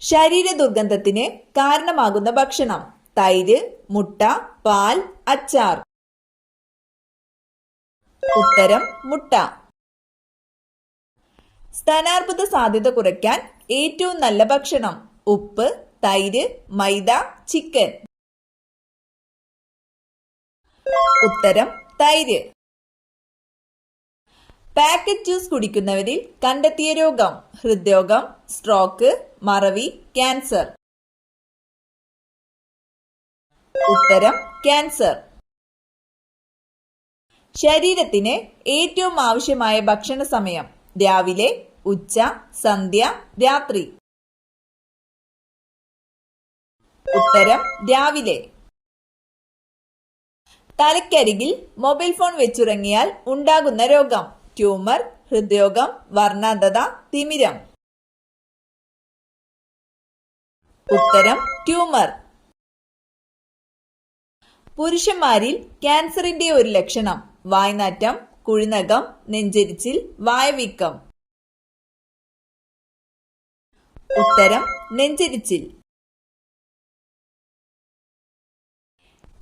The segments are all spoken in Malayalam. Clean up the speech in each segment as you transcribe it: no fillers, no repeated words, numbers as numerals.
ശരീര ദുർഗന്ധത്തിന് കാരണമാകുന്ന ഭക്ഷണം: തൈര്, മുട്ട, പാൽ, അച്ചാർ. ഉത്തരം മുട്ട. സ്തനാർബുദ സാധ്യത കുറയ്ക്കാൻ ഏറ്റവും നല്ല ഭക്ഷണം: ഉപ്പ്, തൈര്, മൈദ, ചിക്കൻ. ഉത്തരം തൈര്. പാക്കറ്റ് ജ്യൂസ് കുടിക്കുന്നവരിൽ കണ്ടെത്തിയ രോഗം: ഹൃദ്രോഗം, സ്ട്രോക്ക്, മറവി, ക്യാൻസർ. ഉത്തരം ക്യാൻസർ. ശരീരത്തിന് ഏറ്റവും ആവശ്യമായ ഭക്ഷണ സമയം: രാവിലെ, ഉച്ച, സന്ധ്യ, രാത്രി. ഉത്തരം രാവിലെ. തലയ്ക്കരികിൽ മൊബൈൽ ഫോൺ വെച്ചുറങ്ങിയാൽ ഉണ്ടാകുന്ന രോഗം: ട്യൂമർ, ഹൃദ്രോഗം, വർണ്ണാന്ധത, തിമിരം. ഉത്തരം ട്യൂമർ. പുരുഷന്മാരിൽ ക്യാൻസറിന്റെ ഒരു ലക്ഷണം: വായ്നാറ്റം, കുഴിനകം, നെഞ്ചെരിച്ചിൽ, വായവീക്കം. ഉത്തരം നെഞ്ചെരിച്ചിൽ.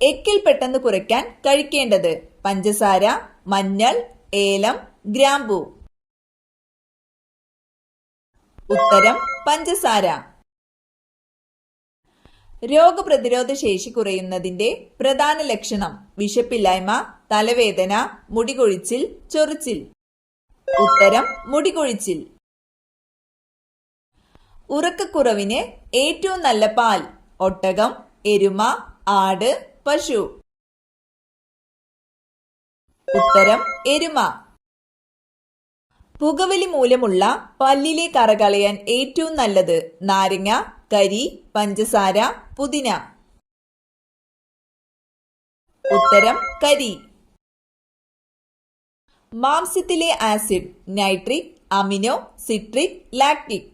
എക്കിൽ പെട്ടെന്ന് കുറയ്ക്കാൻ കഴിക്കേണ്ടത്: പഞ്ചസാര, മഞ്ഞൾ, ഏലം, ഗ്രാമ്പൂ. ഉത്തരം പഞ്ചസാര. രോഗപ്രതിരോധ ശേഷി കുറയുന്നതിന്റെ പ്രധാന ലക്ഷണം: വിശപ്പില്ലായ്മ, തലവേദന, മുടികൊഴിച്ചിൽ, ചൊറിച്ചിൽ. ഉത്തരം മുടികൊഴിച്ചിൽ. ഉറക്കക്കുറവിന് ഏറ്റവും നല്ല പാൽ: ഒട്ടകം, എരുമ, ആട്, പശു. ഉത്തരം എരുമ. പുകവലി മൂലമുള്ള പല്ലിലെ കറ കളയാൻ ഏറ്റവും നല്ലത്: നാരങ്ങ, കരി, പഞ്ചസാര, പുതിന. ഉത്തരം കരി. മാംസ്യത്തിലെ acid: nitric, amino, citric, lactic.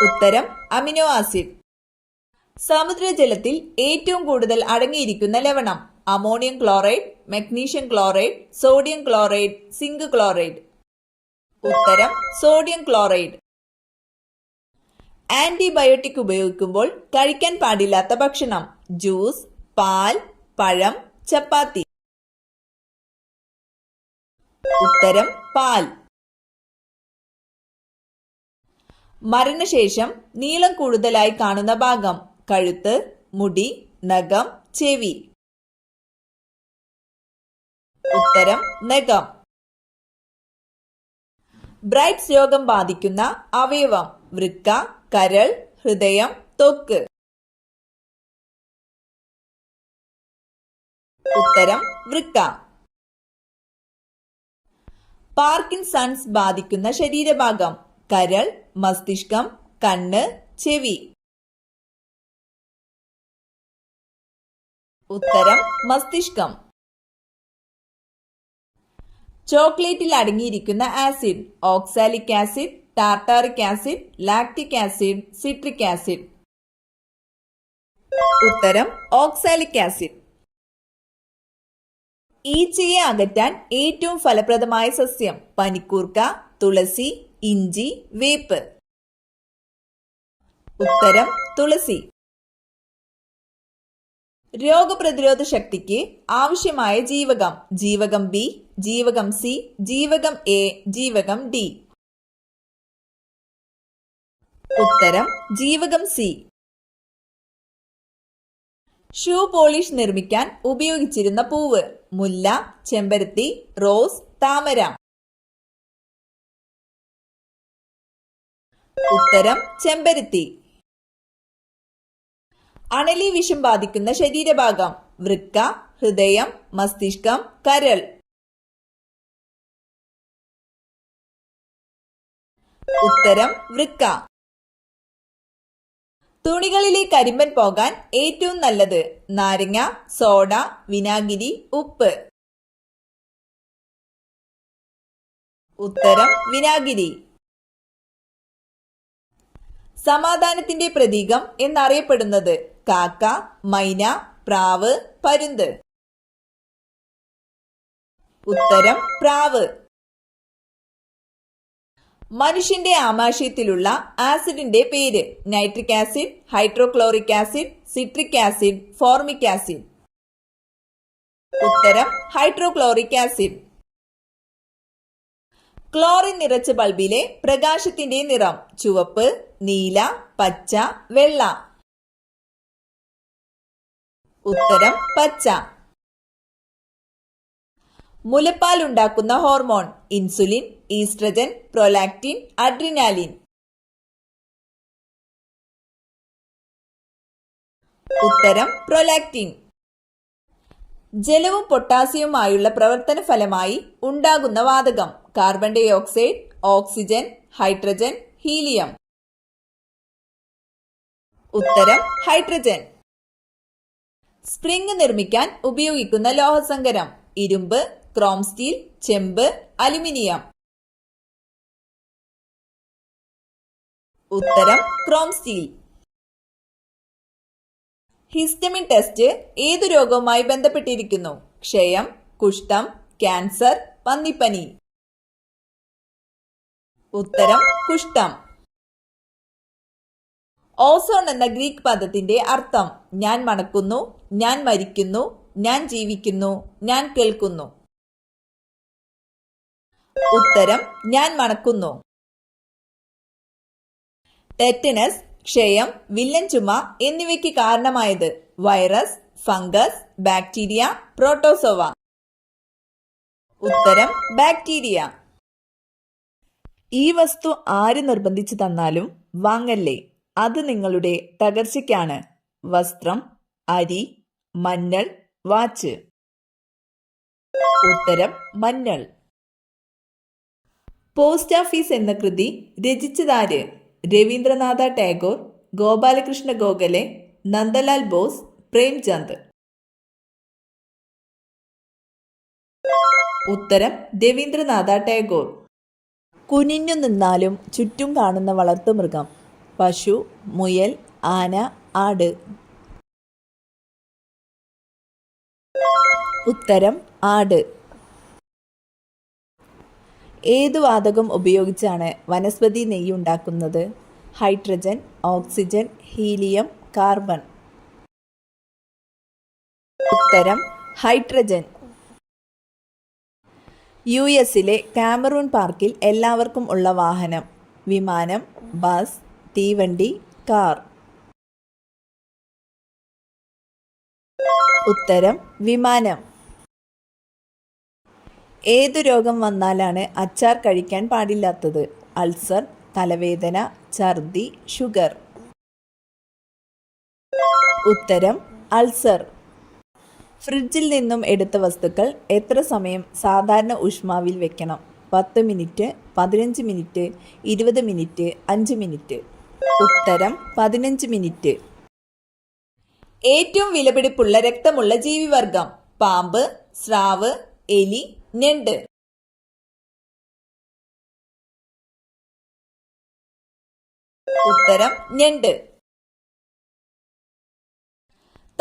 ഉത്തരം അമിനോ ആസിഡ്. സമുദ്രജലത്തിൽ ഏറ്റവും കൂടുതൽ അടങ്ങിയിരിക്കുന്ന ലവണം: ammonium chloride, magnesium chloride, sodium chloride, zinc chloride. ഉത്തരം സോഡിയം ക്ലോറൈഡ്. ആന്റിബയോട്ടിക് ഉപയോഗിക്കുമ്പോൾ കഴിക്കാൻ പാടില്ലാത്ത ഭക്ഷണം: ജ്യൂസ്, പാൽ, പഴം, ചപ്പാത്തി. ഉത്തരം പാൽ. മരണശേഷം നീളം കൂടുതലായി കാണുന്ന ഭാഗം: കഴുത്ത്, മുടി, നഖം, ചെവി. ഉത്തരം നഖം. ബ്രൈറ്റ്സ് രോഗം ബാധിക്കുന്ന അവയവം: വൃക്ക, കരൾ, ഹൃദയം, ത്വക്ക്. ഉത്തരം വൃക്ക. പാർക്കിൻസൺസ് ബാധിക്കുന്ന ശരീരഭാഗം: കരൾ, മസ്തിഷ്കം, കണ്ണ്, ചെവി. ഉത്തരം മസ്തിഷ്കം. ചോക്ലേറ്റിൽ അടങ്ങിയിരിക്കുന്ന acid: oxalic acid, tartaric acid, lactic acid, citric acid. ഉത്തരം ഓക്സാലിക് ആസിഡ്. ഈച്ചയെ അകറ്റാൻ ഏറ്റവും ഫലപ്രദമായ സസ്യം: പനിക്കൂർക്ക, തുളസി, ഇഞ്ചി, വേപ്പ്. ഉത്തരം തുളസി. രോഗപ്രതിരോധ ശക്തിക്ക് ആവശ്യമായ ജീവകം: ജീവകം ബി, ജീവകം സി, ജീവകം എ, ജീവകം ഡി. ഉത്തരം ജീവകം സി. ഷൂ പോളിഷ് നിർമ്മിക്കാൻ ഉപയോഗിച്ചിരുന്ന പൂവ്: മുല്ല, ചെമ്പരത്തി, റോസ്, താമര. ഉത്തരം ചെമ്പരത്തി. അണലി വിഷം ബാധിക്കുന്ന ശരീരഭാഗം: വൃക്ക, ഹൃദയം, മസ്തിഷ്കം, കരൾ. ഉത്തരം വൃക്ക. തുണികളിലെ കരിമ്പൻ പോകാൻ ഏറ്റവും നല്ലത്: നാരങ്ങ, സോഡ, വിനാഗിരി, ഉപ്പ്. ഉത്തരം വിനാഗിരി. സമാധാനത്തിന്റെ പ്രതീകം എന്നറിയപ്പെടുന്നത്: കാക്ക, മൈന, പ്രാവ്, പരുന്ത്. ഉത്തരം പ്രാവ്. മനുഷ്യന്റെ ആമാശയത്തിലുള്ള ആസിഡിന്റെ പേര്. Nitric acid, hydrochloric acid, citric acid, formic acid. ഉത്തരം ഹൈഡ്രോക്ലോറിക് ആസിഡ്. ക്ലോറിൻ നിറച്ച ബൾബിലെ പ്രകാശത്തിന്റെ നിറം. ചുവപ്പ്, നീല, പച്ച, വെള്ള. ഉത്തരം പച്ച. മുലപ്പാൽ ഉണ്ടാക്കുന്ന hormone. Insulin, oestrogen, prolactin, adrenaline. ഉത്തരം പ്രൊലാക്റ്റിൻ. ജലവും പൊട്ടാസ്യവുമായുള്ള പ്രവർത്തന ഫലമായി ഉണ്ടാകുന്ന വാതകം. Carbon dioxide, oxygen, hydrogen, helium. ഉത്തരം ഹൈഡ്രജൻ. സ്പ്രിംഗ് നിർമ്മിക്കാൻ ഉപയോഗിക്കുന്ന ലോഹസങ്കരം. ഇരുമ്പ്, ക്രോം സ്റ്റീൽ, ചെമ്പ്, അലുമിനിയം. ഉത്തരം ക്രോം സ്റ്റീൽ. ഹിസ്റ്റമിൻ ടെസ്റ്റ് ഏതു രോഗവുമായി ബന്ധപ്പെട്ടിരിക്കുന്നു? ക്ഷയം, കുഷ്ഠം, ക്യാൻസർ, പന്നിപ്പനി. ഉത്തരം കുഷ്ഠം. ഓസോൺ എന്ന ഗ്രീക്ക് പദത്തിന്റെ അർത്ഥം. ഞാൻ മണക്കുന്നു, ഞാൻ മരിക്കുന്നു, ഞാൻ ജീവിക്കുന്നു, ഞാൻ കേൾക്കുന്നു. ഉത്തരം ഞാൻ മണക്കുന്നു. ടെറ്റനസ്, ക്ഷയം, വില്ലൻ ചുമ എന്നിവയ്ക്ക് കാരണമായത്. Virus, fungus, bacteria, protozoa. ഉത്തരം ബാക്ടീരിയ. ഈ വസ്തു ആര് നിർബന്ധിച്ചു തന്നാലും വാങ്ങല്ലേ, അത് നിങ്ങളുടെ തകർച്ചയ്ക്കാണ്. വസ്ത്രം, അരി, മഞ്ഞൾ, വാച്ച്. ഉത്തരം മഞ്ഞൾ. പോസ്റ്റ് ഓഫീസ് എന്ന കൃതി രചിച്ചതാര്? രവീന്ദ്രനാഥ ടാഗോർ, ഗോപാലകൃഷ്ണ ഗോഖലെ, നന്ദലാൽ ബോസ്, പ്രേംചന്ദ്. ഉത്തരം രവീന്ദ്രനാഥ ടാഗോർ. കുനിഞ്ഞു നിന്നാലും ചുറ്റും കാണുന്ന വളർത്തുമൃഗം. പശു, മുയൽ, ആന, ആട്. ഉത്തരം ആട്. ഏതു വാതകം ഉപയോഗിച്ചാണ് വനസ്പതി നെയ്യ് ഉണ്ടാക്കുന്നത്? Hydrogen, oxygen, helium, carbon. ഉത്തരം ഹൈഡ്രജൻ. യുഎസിലെ കാമറൂൺ പാർക്കിൽ എല്ലാവർക്കും ഉള്ള വാഹനം. വിമാനം, ബസ്, തീവണ്ടി, കാർ. ഉത്തരം വിമാനം. ഏതു രോഗം വന്നാലാണ് അച്ചാർ കഴിക്കാൻ പാടില്ലാത്തത്? അൾസർ, തലവേദന, ഛർദി, ഷുഗർ. ഉത്തരം അൾസർ. ഫ്രിഡ്ജിൽ നിന്നും എടുത്ത വസ്തുക്കൾ എത്ര സമയം സാധാരണ ഊഷ്മാവിൽ വെക്കണം? 10 മിനിറ്റ്, 15 മിനിറ്റ്, 20 മിനിറ്റ്, 5 മിനിറ്റ്. ഉത്തരം 15 മിനിറ്റ്. ഏറ്റവും വിലപിടിപ്പുള്ള രക്തമുള്ള ജീവിവർഗം. പാമ്പ്, സ്രാവ്, എലി, ഞണ്ട്. ഉത്തരം ഞണ്ട്.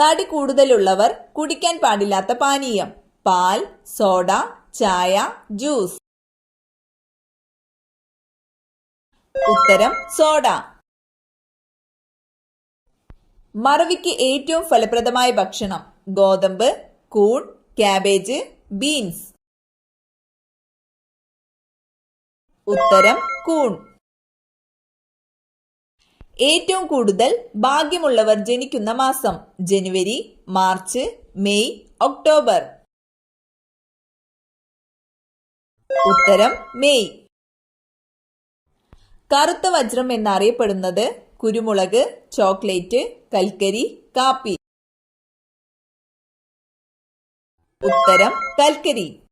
തടി കൂടുതലുള്ളവർ കുടിക്കാൻ പാടില്ലാത്ത പാനീയം. പാൽ, സോഡ, ചായ, ജ്യൂസ്. ഉത്തരം സോഡ. മറവിക്ക് ഏറ്റവും ഫലപ്രദമായ ഭക്ഷണം. ഗോതമ്പ്, കൂൺ, ക്യാബേജ്, ബീൻസ്. ഉത്തരം കൂൺ. ഏറ്റവും കൂടുതൽ ഭാഗ്യമുള്ളവർ ജനിക്കുന്ന മാസം. ജനുവരി, മാർച്ച്, മെയ്, ഒക്ടോബർ. ഉത്തരം മെയ്. കറുത്ത വജ്രം എന്നറിയപ്പെടുന്നത്? കുരുമുളക്, ചോക്ലേറ്റ്, കൽക്കരി, കാപ്പി. ഉത്തരം കൽക്കരി.